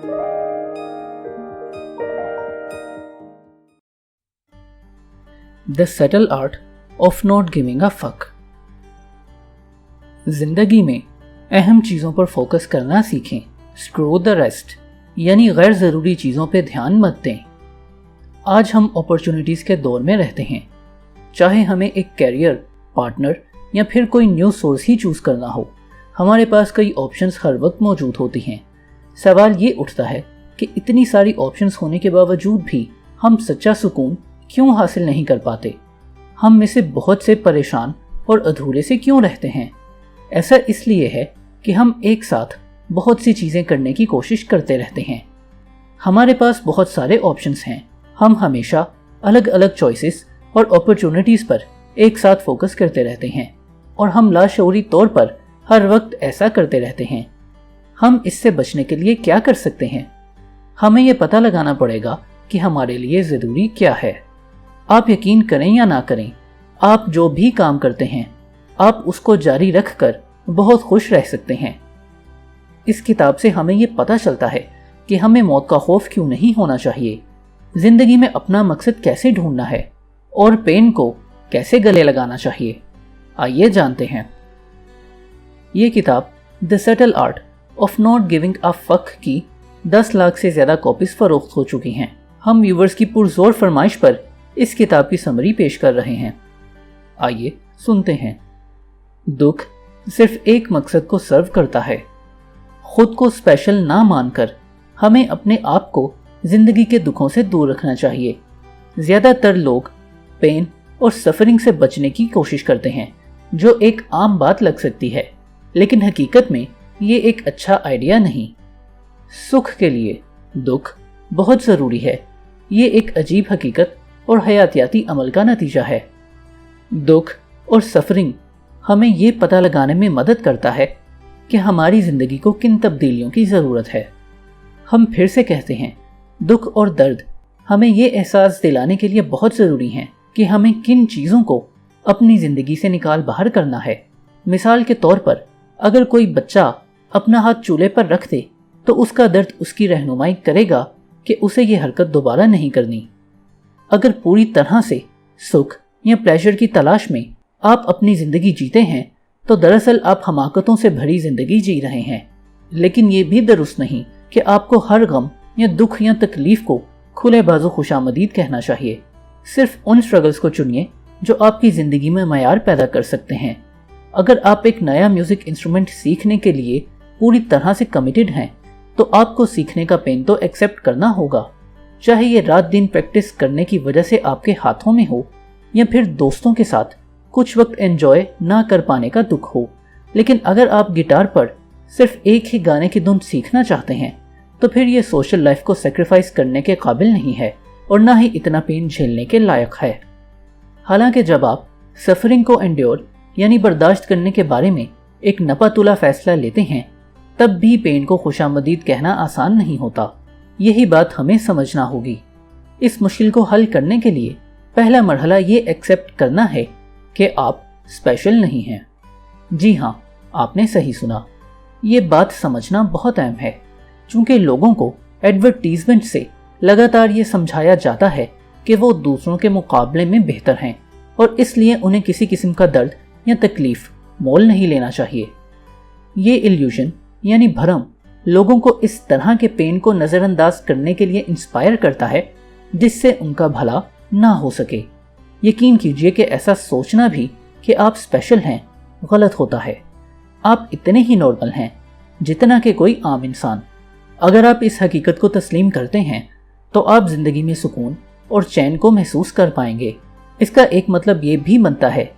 The subtle art of not giving a fuck. जिंदगी में अहम चीज़ों पर फोकस करना सीखें. Screw the rest, यानी गैर ज़रूरी चीज़ों पे ध्यान मत दें. आज हम अपॉर्चुनिटीज़ के दौर में रहते हैं. चाहे हमें एक कैरियर, पार्टनर या फिर कोई न्यू सोर्स ही चूज़ करना हो, हमारे पास कई ऑप्शंस हर वक्त मौजूद होती हैं. सवाल ये उठता है कि इतनी सारी ऑप्शंस होने के बावजूद भी हम सच्चा सुकून क्यों हासिल नहीं कर पाते? हम में से बहुत से परेशान और अधूरे से क्यों रहते हैं? ऐसा इसलिए है कि हम एक साथ बहुत सी चीज़ें करने की कोशिश करते रहते हैं. हमारे पास बहुत सारे ऑप्शंस हैं. हम हमेशा अलग अलग चॉइसेस और अपॉर्चुनिटीज़ पर एक साथ फोकस करते रहते हैं और हम लाशऊरी तौर पर हर वक्त ऐसा करते रहते हैं. हम इससे बचने के लिए क्या कर सकते हैं? हमें यह पता लगाना पड़ेगा कि हमारे लिए ज़रूरी क्या है. आप यकीन करें या ना करें, आप जो भी काम करते हैं आप उसको जारी रखकर बहुत खुश रह सकते हैं. इस किताब से हमें ये पता चलता है कि हमें मौत का खौफ क्यों नहीं होना चाहिए, जिंदगी में अपना मकसद कैसे ढूंढना है और पेन को कैसे गले लगाना चाहिए. आइए जानते हैं. ये किताब the subtle art of not giving a fuck की 10 लाख से ज़्यादा कॉपीज फरोख्त हो चुकी हैं. हम व्यूवर्स की पुरजोर फरमाइश पर इस किताब की समरी पेश कर रहे हैं. आइए सुनते हैं. दुख सिर्फ एक मकसद को सर्व करता है. खुद को स्पेशल ना मानकर हमें अपने आप को जिंदगी के दुखों से दूर रखना चाहिए. ज़्यादातर लोग पेन और सफरिंग से बचने की कोशिश करते हैं, जो एक आम बात लग सकती है, लेकिन हकीकत में ये एक अच्छा आइडिया नहीं. सुख के लिए दुख बहुत ज़रूरी है. ये एक अजीब हकीकत और हयातियाती अमल का नतीजा है. दुख और सफरिंग हमें ये पता लगाने में मदद करता है कि हमारी ज़िंदगी को किन तब्दीलियों की ज़रूरत है. हम फिर से कहते हैं, दुख और दर्द हमें ये एहसास दिलाने के लिए बहुत ज़रूरी हैं कि हमें किन चीज़ों को अपनी ज़िंदगी से निकाल बाहर करना है. मिसाल के तौर पर, अगर कोई बच्चा अपना हाथ चूल्हे पर रख दे तो उसका दर्द उसकी रहनुमाई करेगा कि उसे ये हरकत दोबारा नहीं करनी. अगर पूरी तरह से सुख या प्लेजर की तलाश में आप अपनी ज़िंदगी जीते हैं तो दरअसल आप हमाकतों से भरी ज़िंदगी जी रहे हैं. लेकिन ये भी दुरुस्त नहीं कि आपको हर गम या दुख या तकलीफ को खुले बाजू खुशामदीद कहना चाहिए. सिर्फ उन स्ट्रगल्स को चुनिए जो आपकी ज़िंदगी में मयार पैदा कर सकते हैं. अगर आप एक नया म्यूज़िक इंस्ट्रूमेंट सीखने के लिए पूरी तरह से कमिटेड हैं तो आपको सीखने का पेन तो एक्सेप्ट करना होगा, चाहे ये रात दिन प्रैक्टिस करने की वजह से आपके हाथों में हो या फिर दोस्तों के साथ कुछ वक्त एंजॉय ना कर पाने का दुख हो. लेकिन अगर आप गिटार पर सिर्फ एक ही गाने की धुन सीखना चाहते हैं तो फिर ये सोशल लाइफ को सेक्रीफाइस करने के काबिल नहीं है और ना ही इतना पेन झेलने के लायक है. हालांकि जब आप सफरिंग को एंड्योर यानी बर्दाश्त करने के बारे में एक नपातुला फैसला लेते हैं, तब भी पेन को खुशामदीद कहना आसान नहीं होता. यही बात हमें समझना होगी. इस मुश्किल को हल करने के लिए पहला मरहला ये एक्सेप्ट करना है कि आप स्पेशल नहीं हैं. जी हाँ, आपने सही सुना. ये बात समझना बहुत अहम है, चूंकि लोगों को एडवर्टीजमेंट से लगातार ये समझाया जाता है कि वो दूसरों के मुकाबले में बेहतर हैं और इसलिए उन्हें किसी किस्म का दर्द या तकलीफ मोल नहीं लेना चाहिए. ये इल्यूजन यानी भ्रम लोगों को इस तरह के पेन को नज़रअंदाज करने के लिए इंस्पायर करता है जिससे उनका भला ना हो सके. यकीन कीजिए कि ऐसा सोचना भी कि आप स्पेशल हैं गलत होता है. आप इतने ही नॉर्मल हैं जितना कि कोई आम इंसान. अगर आप इस हकीकत को तस्लीम करते हैं तो आप ज़िंदगी में सुकून और चैन को महसूस कर पाएंगे. इसका एक मतलब ये भी बनता है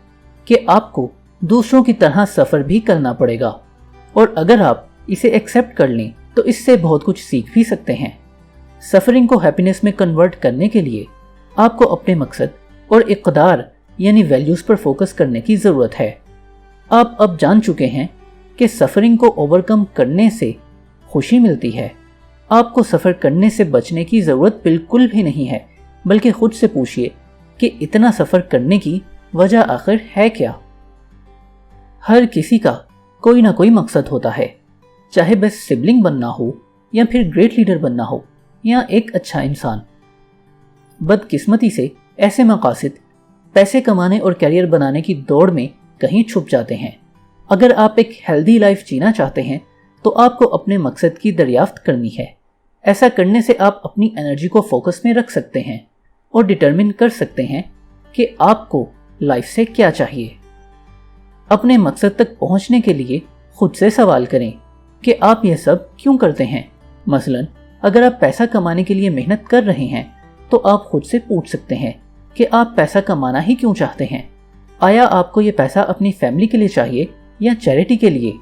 कि आपको दूसरों की तरह सफ़र भी करना पड़ेगा, और अगर आप इसे एक्सेप्ट कर लें तो इससे बहुत कुछ सीख भी सकते हैं. सफरिंग को हैप्पीनेस में कन्वर्ट करने के लिए आपको अपने मकसद और इक़दार यानी वैल्यूज़ पर फोकस करने की ज़रूरत है. आप अब जान चुके हैं कि सफरिंग को ओवरकम करने से खुशी मिलती है. आपको सफ़र करने से बचने की ज़रूरत बिल्कुल भी नहीं है, बल्कि खुद से पूछिए कि इतना सफ़र करने की वजह आखिर है क्या. हर किसी का कोई ना कोई मकसद होता है, चाहे बस सिबलिंग बनना हो या फिर ग्रेट लीडर बनना हो या एक अच्छा इंसान। बदकिस्मती से ऐसे मकासद पैसे कमाने और करियर बनाने की दौड़ में कहीं छुप जाते हैं। अगर आप एक हेल्दी लाइफ जीना चाहते हैं तो आपको अपने मकसद की दरियाफ्त करनी है। ऐसा करने से आप अपनी एनर्जी को फोकस में रख सकते हैं और डिटरमिन कर सकते हैं कि आपको लाइफ से क्या चाहिए। अपने मकसद तक पहुंचने के लिए खुद से सवाल करें कि आप यह सब क्यों करते हैं। मसलन अगर आप पैसा कमाने के लिए मेहनत कर रहे हैं तो आप खुद से पूछ सकते हैं कि आप पैसा कमाना ही क्यों चाहते हैं। आया आपको ये पैसा अपनी फैमिली के लिए चाहिए या चैरिटी के लिए?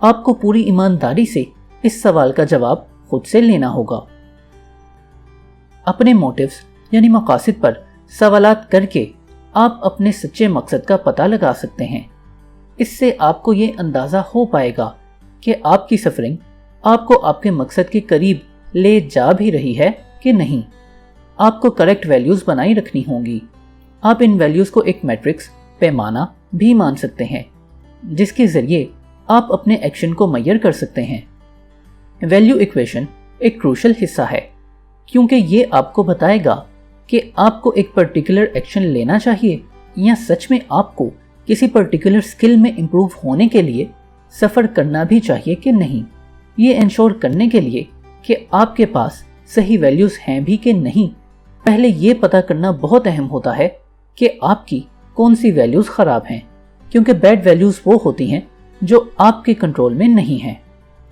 आपको पूरी ईमानदारी से इस सवाल का जवाब खुद से लेना होगा। अपने मोटिव्स यानी मकासद पर सवालात करके आप अपने सच्चे मकसद का पता लगा सकते हैं। इससे आपको ये अंदाज़ा हो पाएगा कि आपकी सफरिंग आपको आपके मकसद के करीब ले जा भी रही है कि नहीं। आपको करेक्ट वैल्यूज़ बनाई रखनी होंगी। आप इन वैल्यूज़ को एक मैट्रिक्स पैमाना भी मान सकते हैं जिसके ज़रिए आप अपने एक्शन को मेजर कर सकते हैं। वैल्यू इक्वेशन एक क्रूशल हिस्सा है क्योंकि ये आपको बताएगा कि आपको एक पर्टिकुलर एक्शन लेना चाहिए या सच में आपको किसी पर्टिकुलर स्किल में इम्प्रूव होने के लिए सफ़र करना भी चाहिए कि नहीं। ये इंश्योर करने के लिए कि आपके पास सही वैल्यूज़ हैं भी कि नहीं, पहले ये पता करना बहुत अहम होता है कि आपकी कौन सी वैल्यूज़ ख़राब हैं, क्योंकि बैड वैल्यूज़ वो होती हैं जो आपके कंट्रोल में नहीं हैं।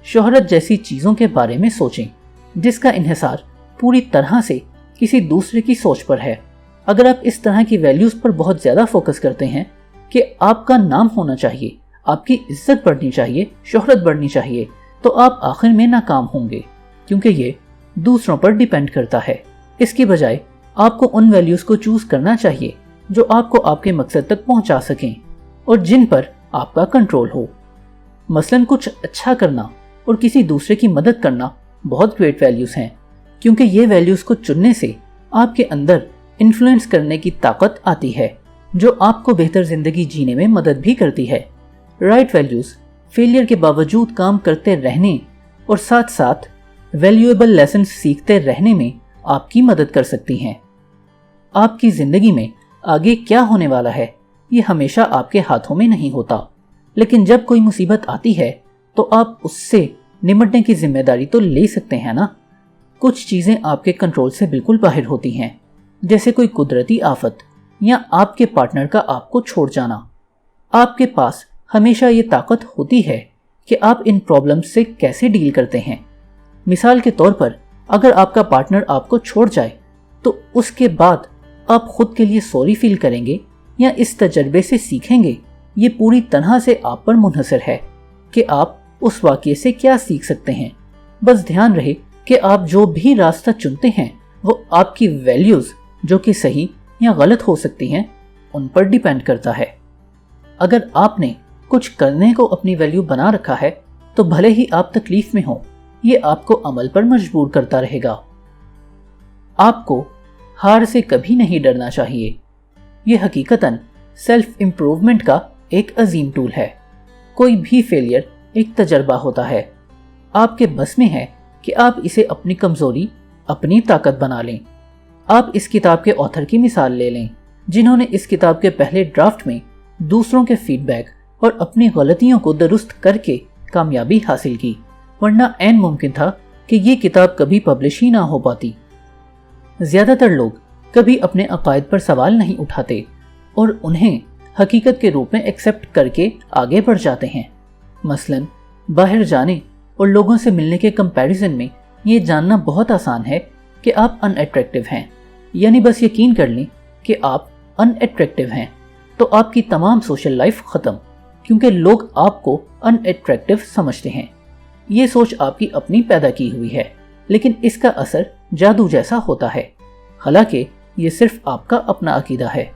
शोहरत जैसी चीज़ों के बारे में सोचें जिसका इन्हिसार पूरी तरह से किसी दूसरे की सोच पर है। अगर आप इस तरह की वैल्यूज़ पर बहुत ज़्यादा फोकस करते हैं कि आपका नाम होना चाहिए, आपकी इज्जत बढ़नी चाहिए, शोहरत बढ़नी चाहिए, तो आप आखिर में नाकाम होंगे क्योंकि ये दूसरों पर डिपेंड करता है। इसकी बजाय आपको उन वैल्यूज़ को चूज़ करना चाहिए जो आपको आपके मकसद तक पहुंचा सकें और जिन पर आपका कंट्रोल हो। मसलन कुछ अच्छा करना और किसी दूसरे की मदद करना बहुत ग्रेट वैल्यूज़ हैं क्योंकि ये वैल्यूज़ को चुनने से आपके अंदर इन्फ्लुएंस करने की ताकत आती है जो आपको बेहतर ज़िंदगी जीने में मदद भी करती है। राइट वैल्यूज़ फेलियर के बावजूद काम करते रहने और साथ साथ वैल्यूएबल लेसन सीखते रहने में आपकी मदद कर सकती हैं। आपकी ज़िंदगी में आगे क्या होने वाला है ये हमेशा आपके हाथों में नहीं होता, लेकिन जब कोई मुसीबत आती है तो आप उससे निपटने की जिम्मेदारी तो ले सकते हैं ना। कुछ चीज़ें आपके कंट्रोल से बिल्कुल बाहर होती हैं, जैसे कोई कुदरती आफत या आपके पार्टनर का आपको छोड़ जाना। आपके पास हमेशा ये ताकत होती है कि आप इन प्रॉब्लम्स से कैसे डील करते हैं। मिसाल के तौर पर अगर आपका पार्टनर आपको छोड़ जाए तो उसके बाद आप खुद के लिए सॉरी फील करेंगे या इस तजर्बे से सीखेंगे, ये पूरी तरह से आप पर मुनहसर है कि आप उस वाक़ये से क्या सीख सकते हैं। बस ध्यान रहे कि आप जो भी रास्ता चुनते हैं वो आपकी वैल्यूज़ जो कि सही या गलत हो सकती हैं उन पर डिपेंड करता है। अगर आपने कुछ करने को अपनी वैल्यू बना रखा है तो भले ही आप तकलीफ में हो, ये आपको अमल पर मजबूर करता रहेगा। आपको हार से कभी नहीं डरना चाहिए। ये हकीकतन सेल्फ इम्प्रूवमेंट का एक अजीम टूल है। कोई भी फेलियर एक तजर्बा होता है। आपके बस में है कि आप इसे अपनी कमजोरी अपनी ताकत बना लें। आप इस किताब के ऑथर की मिसाल ले लें जिन्होंने इस किताब के पहले ड्राफ्ट में दूसरों के फीडबैक और अपनी गलतियों को दुरुस्त करके कामयाबी हासिल की, वरना ऐन मुमकिन था कि ये किताब कभी पब्लिश ही ना हो पाती। ज़्यादातर लोग कभी अपने अकायद पर सवाल नहीं उठाते और उन्हें हकीकत के रूप में एक्सेप्ट करके आगे बढ़ जाते हैं। मसलन बाहर जाने और लोगों से मिलने के कंपैरिजन में ये जानना बहुत आसान है कि आप अनअट्रैक्टिव हैं, यानी बस यकीन कर लें कि आप अनअट्रैक्टिव हैं तो आपकी तमाम सोशल लाइफ ख़त्म, क्योंकि लोग आपको अनअट्रैक्टिव समझते हैं। ये सोच आपकी अपनी पैदा की हुई है, लेकिन इसका असर जादू जैसा होता है। हालांकि ये सिर्फ आपका अपना अकीदा है।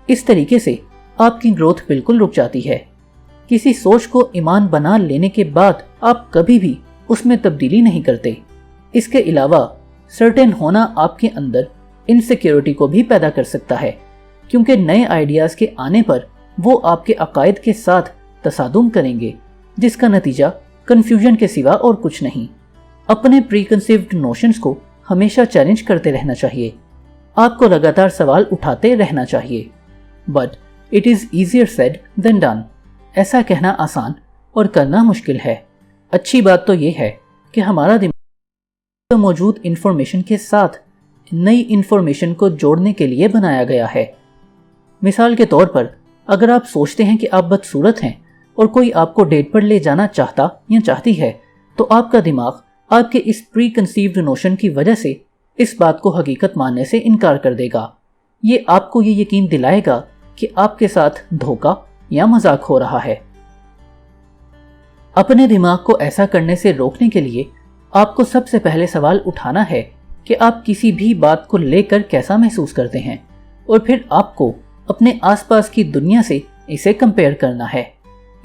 इस तरीके से आपकी ग्रोथ बिल्कुल रुक जाती है। किसी सोच को ईमान बना लेने के बाद आप कभी भी उसमें तब्दीली नहीं करते। इसके अलावा सर्टेन होना आपके अंदर इनसिक्योरिटी को भी पैदा कर सकता है, क्योंकि नए आइडियाज़ के आने पर वो आपके अकायद के साथ तसादुम करेंगे, जिसका नतीजा कन्फ्यूजन के सिवा और कुछ नहीं। اپنے پری کنسیوڈ نوشنز کو ہمیشہ چیلنج کرتے رہنا چاہیے. آپ کو لگاتار سوال اٹھاتے رہنا چاہیے. But it is easier said than done. ایسا کہنا آسان اور کرنا مشکل ہے. اچھی بات تو یہ ہے کہ ہمارا دماغ موجود انفارمیشن کے ساتھ نئی انفارمیشن کو جوڑنے کے لیے بنایا گیا ہے. مثال کے طور پر اگر آپ سوچتے ہیں کہ آپ بدصورت ہیں اور کوئی آپ کو ڈیٹ پر لے جانا چاہتا یا چاہتی ہے تو آپ کا دماغ آپ کے اس پری کنسیوڈ نوشن کی وجہ سے اس بات کو حقیقت ماننے سے انکار کر دے گا. یہ آپ کو یہ یقین دلائے گا کہ آپ کے ساتھ دھوکہ یا مذاق ہو رہا ہے. اپنے دماغ کو ایسا کرنے سے روکنے کے لیے آپ کو سب سے پہلے سوال اٹھانا ہے کہ آپ کسی بھی بات کو لے کر کیسا محسوس کرتے ہیں اور پھر آپ کو اپنے آس پاس کی دنیا سے اسے کمپیئر کرنا ہے.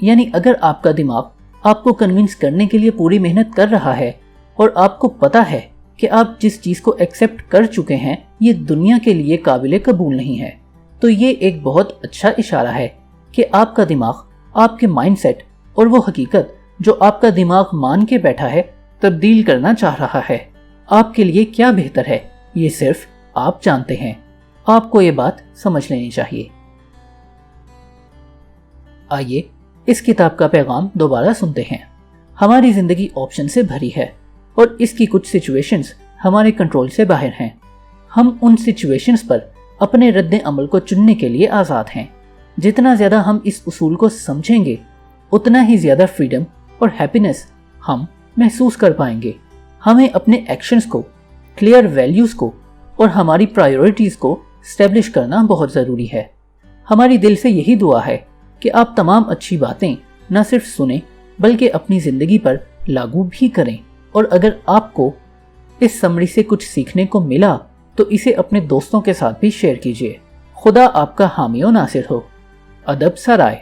یعنی اگر آپ کا دماغ آپ کو کنونس کرنے کے لیے پوری محنت کر رہا ہے اور آپ کو پتا ہے کہ آپ جس چیز کو ایکسیپٹ کر چکے ہیں یہ دنیا کے لیے قابل قبول نہیں ہے، تو یہ ایک بہت اچھا اشارہ ہے کہ آپ کا دماغ آپ کے مائنڈ سیٹ اور وہ حقیقت جو آپ کا دماغ مان کے بیٹھا ہے تبدیل کرنا چاہ رہا ہے. آپ کے لیے کیا بہتر ہے یہ صرف آپ جانتے ہیں. آپ کو یہ بات سمجھ لینی چاہیے. آئیے اس کتاب کا پیغام دوبارہ سنتے ہیں. ہماری زندگی آپشن سے بھری ہے اور اس کی کچھ سچویشنز ہمارے کنٹرول سے باہر ہیں. ہم ان سچویشنز پر اپنے رد عمل کو چننے کے لیے آزاد ہیں. جتنا زیادہ ہم اس اصول کو سمجھیں گے اتنا ہی زیادہ فریڈم اور ہیپینس ہم محسوس کر پائیں گے. ہمیں اپنے ایکشنز کو، کلیئر ویلیوز کو اور ہماری پرائیورٹیز کو اسٹیبلش کرنا بہت ضروری ہے. ہماری دل سے یہی دعا ہے کہ آپ تمام اچھی باتیں نہ صرف سنیں بلکہ اپنی زندگی پر لاگو بھی کریں. اور اگر آپ کو اس سمری سے کچھ سیکھنے کو ملا تو اسے اپنے دوستوں کے ساتھ بھی شیئر کیجیے. خدا آپ کا حامی و ناصر ہو. ادب سرائے.